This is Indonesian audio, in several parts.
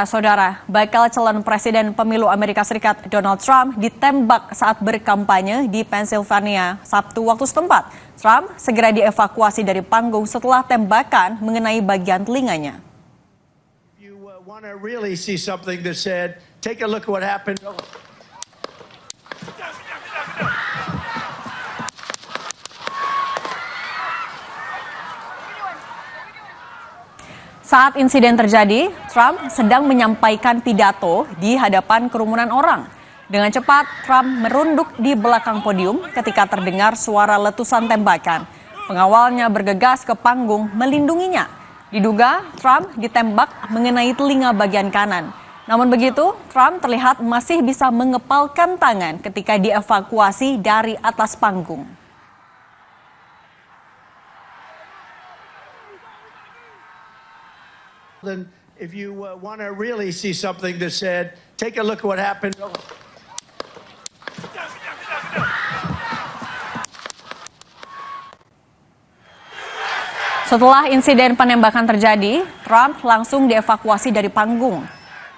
Saudara, bakal calon presiden pemilu Amerika Serikat Donald Trump ditembak saat berkampanye di Pennsylvania Sabtu waktu setempat. Trump segera dievakuasi dari panggung setelah tembakan mengenai bagian telinganya. Saat insiden terjadi, Trump sedang menyampaikan pidato di hadapan kerumunan orang. Dengan cepat, Trump merunduk di belakang podium ketika terdengar suara letusan tembakan. Pengawalnya bergegas ke panggung melindunginya. Diduga Trump ditembak mengenai telinga bagian kanan. Namun begitu, Trump terlihat masih bisa mengepalkan tangan ketika dievakuasi dari atas panggung. And if you want to really see something that said, take a look at what happened. Setelah insiden penembakan terjadi, Trump langsung dievakuasi dari panggung.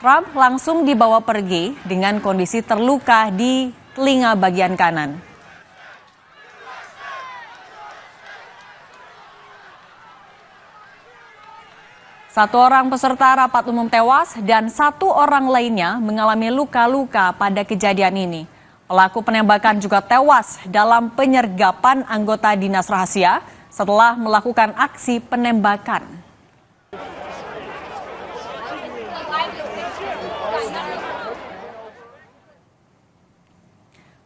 Trump langsung dibawa pergi dengan kondisi terluka di telinga bagian kanan. Satu orang peserta rapat umum tewas dan satu orang lainnya mengalami luka-luka pada kejadian ini. Pelaku penembakan juga tewas dalam penyergapan anggota dinas rahasia setelah melakukan aksi penembakan.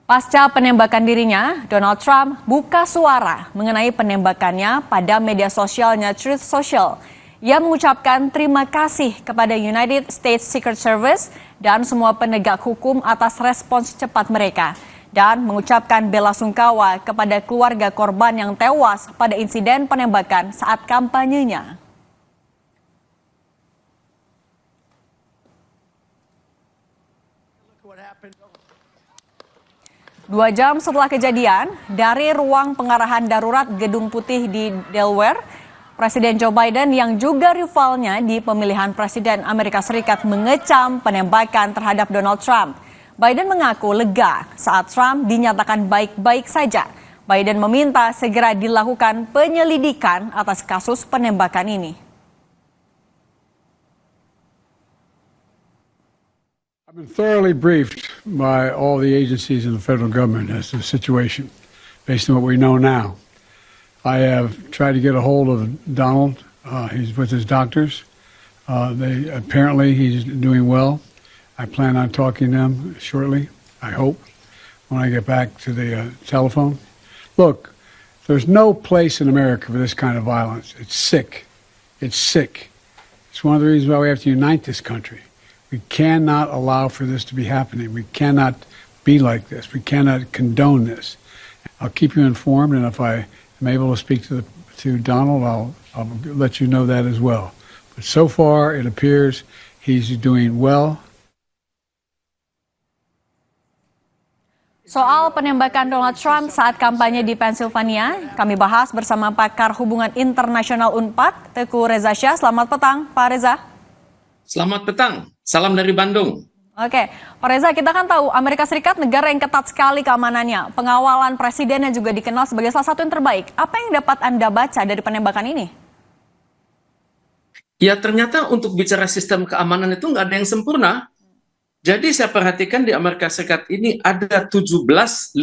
Pasca penembakan dirinya, Donald Trump buka suara mengenai penembakannya pada media sosialnya Truth Social. Ia mengucapkan terima kasih kepada United States Secret Service dan semua penegak hukum atas respons cepat mereka, dan mengucapkan bela sungkawa kepada keluarga korban yang tewas pada insiden penembakan saat kampanyenya. Dua jam setelah kejadian, dari ruang pengarahan darurat Gedung Putih di Delaware, Presiden Joe Biden yang juga rivalnya di pemilihan Presiden Amerika Serikat mengecam penembakan terhadap Donald Trump. Biden mengaku lega saat Trump dinyatakan baik-baik saja. Biden meminta segera dilakukan penyelidikan atas kasus penembakan ini. I've been thoroughly briefed by all the agencies in the federal government as to the situation, based on what we know now. I have tried to get a hold of Donald. He's with his doctors. Apparently he's doing well. I plan on talking to him shortly, I hope, when I get back to the telephone. Look, there's no place in America for this kind of violence. It's sick. It's sick. It's one of the reasons why we have to unite this country. We cannot allow for this to be happening. We cannot be like this. We cannot condone this. I'll keep you informed, and if I am able to speak to Donald, I'll let you know that as well. But so far, it appears he's doing well. Soal penembakan Donald Trump saat kampanye di Pennsylvania, kami bahas bersama pakar hubungan internasional UNPAD, Teguh Reza Shah. Selamat petang, Pak Reza. Selamat petang, salam dari Bandung. Oke, Pak Reza, kita kan tahu Amerika Serikat negara yang ketat sekali keamanannya. Pengawalan presidennya juga dikenal sebagai salah satu yang terbaik. Apa yang dapat Anda baca dari penembakan ini? Ya, ternyata untuk bicara sistem keamanan itu nggak ada yang sempurna. Jadi saya perhatikan di Amerika Serikat ini ada 17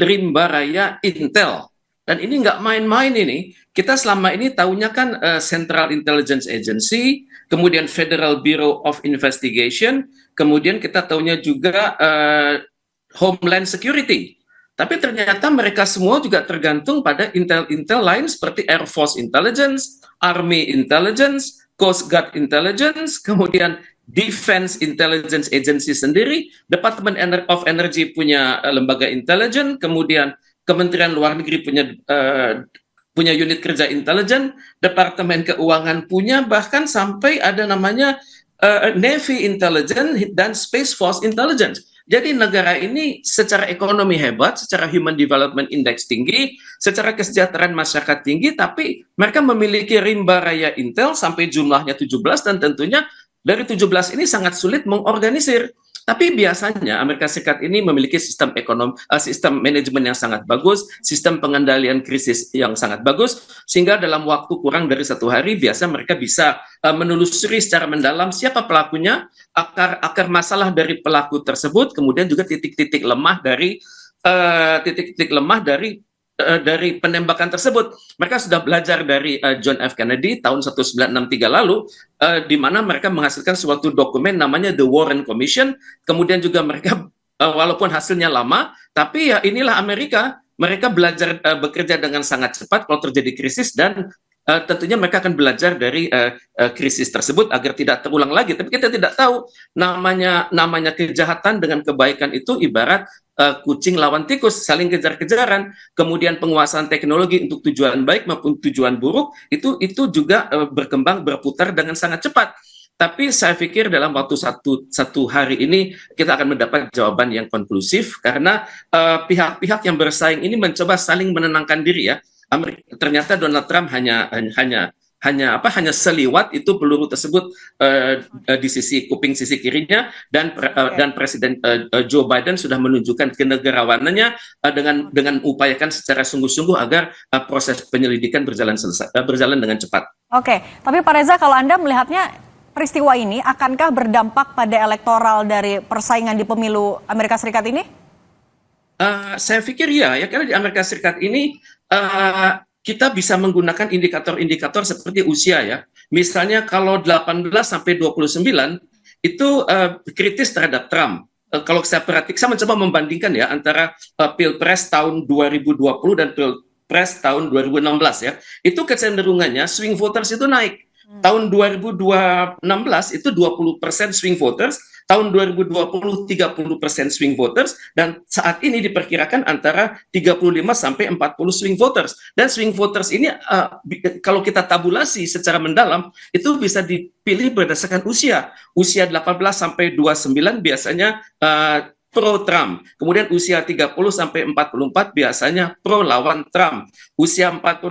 rimba raya Intel. Dan ini nggak main-main ini. Kita selama ini tahunya kan Central Intelligence Agency, kemudian Federal Bureau of Investigation, kemudian kita tahunya juga Homeland Security. Tapi ternyata mereka semua juga tergantung pada intel-intel lain seperti Air Force Intelligence, Army Intelligence, Coast Guard Intelligence, kemudian Defense Intelligence Agency sendiri, Department of Energy punya lembaga intelijen, kemudian Kementerian Luar Negeri punya unit kerja intelijen, Departemen Keuangan punya, bahkan sampai ada namanya Navy Intelligence dan Space Force Intelligence. Jadi negara ini secara ekonomi hebat, secara Human Development Index tinggi, secara kesejahteraan masyarakat tinggi, tapi mereka memiliki rimba raya Intel sampai jumlahnya 17 dan tentunya dari 17 ini sangat sulit mengorganisir. Tapi biasanya Amerika Serikat ini memiliki sistem manajemen yang sangat bagus, sistem pengendalian krisis yang sangat bagus, sehingga dalam waktu kurang dari 1 hari biasa mereka bisa menelusuri secara mendalam siapa pelakunya, akar masalah dari pelaku tersebut, kemudian juga titik-titik lemah dari penembakan tersebut. Mereka sudah belajar dari John F. Kennedy tahun 1963 lalu, di mana mereka menghasilkan suatu dokumen namanya The Warren Commission. Kemudian juga mereka, walaupun hasilnya lama, tapi ya inilah Amerika. Mereka belajar bekerja dengan sangat cepat kalau terjadi krisis, dan tentunya mereka akan belajar dari krisis tersebut agar tidak terulang lagi. Tapi kita tidak tahu, namanya kejahatan dengan kebaikan itu ibarat kucing lawan tikus, saling kejar-kejaran. Kemudian penguasaan teknologi untuk tujuan baik maupun tujuan buruk itu juga berkembang, berputar dengan sangat cepat. Tapi saya pikir dalam waktu satu hari ini kita akan mendapat jawaban yang konklusif, karena pihak-pihak yang bersaing ini mencoba saling menenangkan diri ya. Ternyata Donald Trump hanya seliwat itu peluru tersebut di sisi kuping sisi kirinya, dan Presiden Joe Biden sudah menunjukkan kenegarawanannya dengan upayakan secara sungguh-sungguh agar proses penyelidikan berjalan dengan cepat. Oke, tapi Pak Reza, kalau Anda melihatnya peristiwa ini akankah berdampak pada elektoral dari persaingan di pemilu Amerika Serikat ini? Saya pikir ya, karena di Amerika Serikat ini kita bisa menggunakan indikator-indikator seperti usia ya. Misalnya kalau 18 sampai 29 itu kritis terhadap Trump. Kalau saya perhatikan, saya mencoba membandingkan ya antara Pilpres tahun 2020 dan Pilpres tahun 2016 ya. Itu kecenderungannya swing voters itu naik. Tahun 2016 itu 20% swing voters, tahun 2020 30% swing voters, dan saat ini diperkirakan antara 35 sampai 40 swing voters. Dan swing voters ini kalau kita tabulasi secara mendalam itu bisa dipilih berdasarkan usia. Usia 18 sampai 29 biasanya pro Trump. Kemudian usia 30 sampai 44 biasanya pro lawan Trump. Usia 45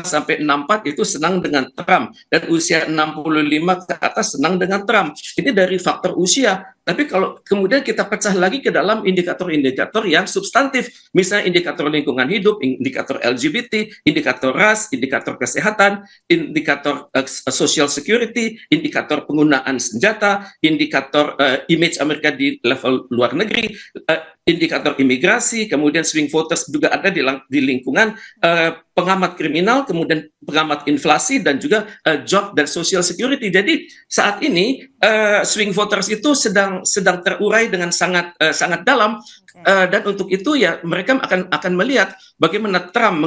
sampai 64 itu senang dengan Trump, dan usia 65 ke atas senang dengan Trump. Ini dari faktor usia. Tapi kalau kemudian kita pecah lagi ke dalam indikator-indikator yang substantif, misalnya indikator lingkungan hidup, indikator LGBT, indikator ras, indikator kesehatan, indikator social security, indikator penggunaan senjata, indikator image Amerika di level luar negeri, indikator imigrasi, kemudian swing voters juga ada di lingkungan pengamat kriminal, kemudian pengamat inflasi, dan juga job dan social security. Jadi saat ini swing voters itu sedang terurai dengan sangat dalam, dan untuk itu ya mereka akan melihat bagaimana Trump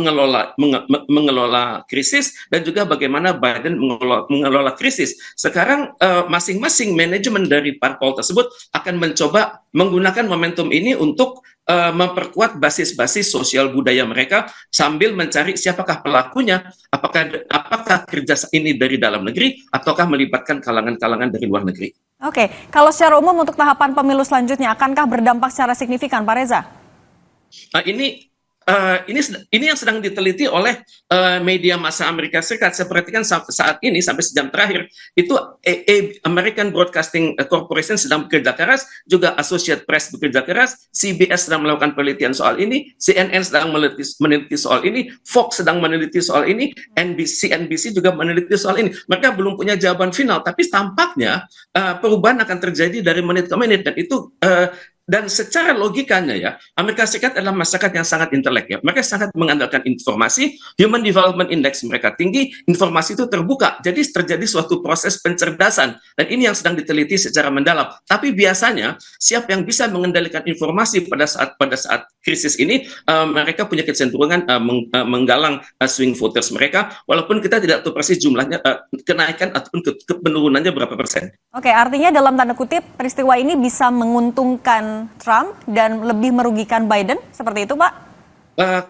mengelola krisis, dan juga bagaimana Biden mengelola krisis. Sekarang masing-masing manajemen dari parpol tersebut akan mencoba menggunakan momentum ini untuk memperkuat basis-basis sosial budaya mereka sambil mencari siapakah pelakunya, apakah kerja ini dari dalam negeri ataukah melibatkan kalangan-kalangan dari luar negeri. Oke, kalau secara umum untuk tahapan pemilu selanjutnya akankah berdampak secara signifikan, Pak Reza? Ini yang sedang diteliti oleh media massa Amerika Serikat. Saya perhatikan saat ini sampai sejam terakhir itu American Broadcasting Corporation sedang bekerja keras, juga Associated Press bekerja keras, CBS sedang melakukan penelitian soal ini, CNN sedang meneliti soal ini, Fox sedang meneliti soal ini, NBC juga meneliti soal ini. Mereka belum punya jawaban final, tapi tampaknya perubahan akan terjadi dari menit ke menit, dan itu dan secara logikanya ya, Amerika Serikat adalah masyarakat yang sangat intelek ya. Mereka sangat mengandalkan informasi, Human Development Index mereka tinggi, informasi itu terbuka. Jadi terjadi suatu proses pencerdasan, dan ini yang sedang diteliti secara mendalam. Tapi biasanya siapa yang bisa mengendalikan informasi pada saat krisis ini, mereka punya kecenderungan menggalang swing voters mereka, walaupun kita tidak tahu persis jumlahnya, kenaikan ataupun penurunannya berapa persen. Oke, artinya dalam tanda kutip peristiwa ini bisa menguntungkan Trump dan lebih merugikan Biden, seperti itu, Pak?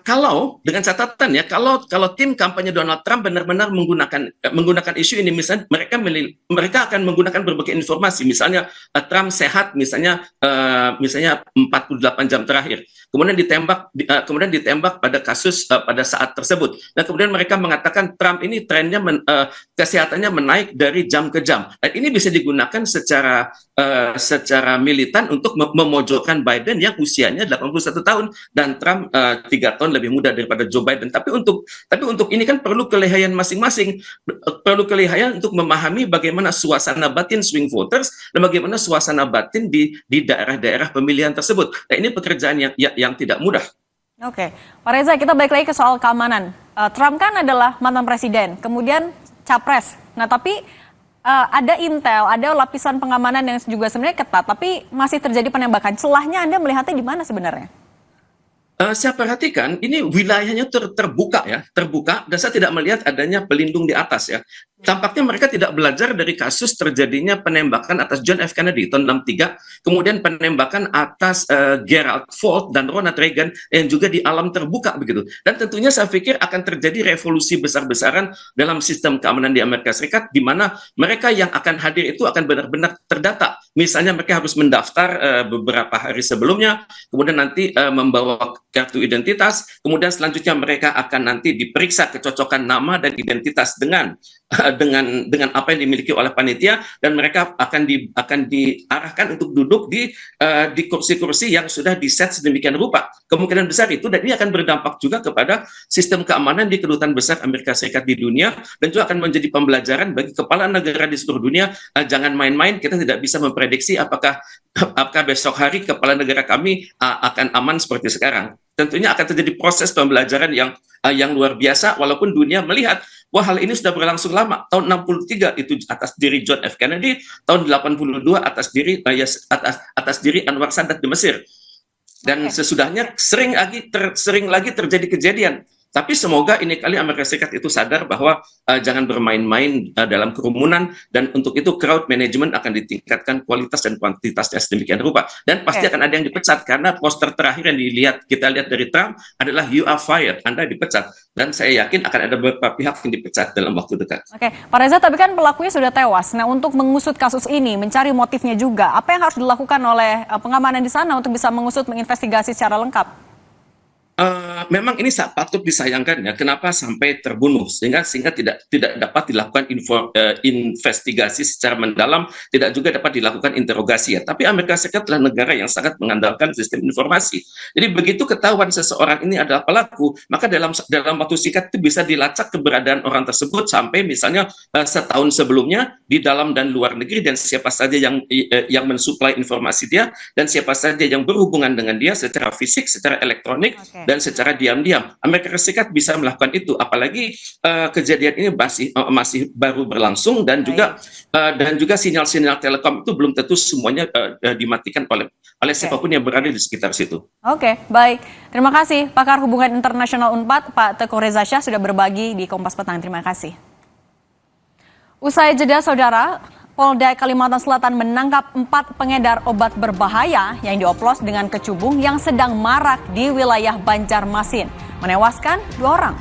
Kalau dengan catatan ya, kalau tim kampanye Donald Trump benar-benar menggunakan isu ini, misalnya mereka akan menggunakan berbagai informasi, misalnya Trump sehat, misalnya 48 jam terakhir, kemudian ditembak pada kasus pada saat tersebut, dan kemudian mereka mengatakan Trump ini trennya kesehatannya menaik dari jam ke jam, dan ini bisa digunakan secara militan untuk memojokkan Biden yang usianya 81 tahun dan Trump 3 tahun lebih muda daripada Joe Biden. Tapi untuk ini kan perlu kelihayan masing-masing, perlu kelihayan untuk memahami bagaimana suasana batin swing voters dan bagaimana suasana batin di daerah-daerah pemilihan tersebut. Nah, ini pekerjaan yang tidak mudah. Oke, Pak Reza, kita balik lagi ke soal keamanan. Trump kan adalah mantan presiden, kemudian capres. Nah, tapi ada intel, ada lapisan pengamanan yang juga sebenarnya ketat, tapi masih terjadi penembakan. Celahnya Anda melihatnya di mana sebenarnya? Saya perhatikan ini wilayahnya terbuka dan saya tidak melihat adanya pelindung di atas ya. Tampaknya mereka tidak belajar dari kasus terjadinya penembakan atas John F. Kennedy tahun 63, kemudian penembakan atas Gerald Ford dan Ronald Reagan yang juga di alam terbuka begitu. Dan tentunya saya pikir akan terjadi revolusi besar-besaran dalam sistem keamanan di Amerika Serikat, di mana mereka yang akan hadir itu akan benar-benar terdata. Misalnya mereka harus mendaftar beberapa hari sebelumnya, kemudian nanti membawa kartu identitas, kemudian selanjutnya mereka akan nanti diperiksa kecocokan nama dan identitas dengan apa yang dimiliki oleh panitia, dan mereka akan diarahkan untuk duduk di kursi-kursi yang sudah diset sedemikian rupa. Kemungkinan besar itu, dan ini akan berdampak juga kepada sistem keamanan di kedutaan besar Amerika Serikat di dunia, dan juga akan menjadi pembelajaran bagi kepala negara di seluruh dunia. Jangan main-main, kita tidak bisa memprediksi apakah besok hari kepala negara kami akan aman seperti sekarang. Tentunya akan terjadi proses pembelajaran yang luar biasa, walaupun dunia melihat wah, hal ini sudah berlangsung lama. Tahun 63 itu atas diri John F. Kennedy, tahun 82 atas diri Anwar Sadat di Mesir. Dan sesudahnya sering lagi terjadi kejadian. Tapi semoga ini kali Amerika Serikat itu sadar bahwa jangan bermain-main dalam kerumunan, dan untuk itu crowd management akan ditingkatkan kualitas dan kuantitasnya sedemikian rupa. Dan pasti akan ada yang dipecat, karena poster terakhir yang kita lihat dari Trump adalah "You are fired", Anda dipecat. Dan saya yakin akan ada beberapa pihak yang dipecat dalam waktu dekat. Oke, Pak Reza, tapi kan pelakunya sudah tewas. Nah, untuk mengusut kasus ini, mencari motifnya juga, apa yang harus dilakukan oleh pengamanan di sana untuk bisa mengusut, menginvestigasi secara lengkap? Memang ini patut disayangkan ya, kenapa sampai terbunuh, sehingga tidak dapat dilakukan investigasi secara mendalam, tidak juga dapat dilakukan interogasi ya. Tapi Amerika Serikat adalah negara yang sangat mengandalkan sistem informasi. Jadi begitu ketahuan seseorang ini adalah pelaku, maka dalam waktu singkat itu bisa dilacak keberadaan orang tersebut sampai misalnya setahun sebelumnya di dalam dan luar negeri, dan siapa saja yang mensuplai informasi dia, dan siapa saja yang berhubungan dengan dia secara fisik, secara elektronik, dan secara diam-diam. Amerika Serikat bisa melakukan itu, apalagi kejadian ini masih baru berlangsung, dan juga sinyal-sinyal telekom itu belum tentu semuanya dimatikan oleh siapapun yang berada di sekitar situ. Oke, baik. Terima kasih pakar hubungan internasional UNPAD, Pak Teguh Reza Shah, sudah berbagi di Kompas Petang. Terima kasih. Usai jeda, saudara, Polda Kalimantan Selatan menangkap 4 pengedar obat berbahaya yang dioplos dengan kecubung yang sedang marak di wilayah Banjarmasin, menewaskan 2 orang.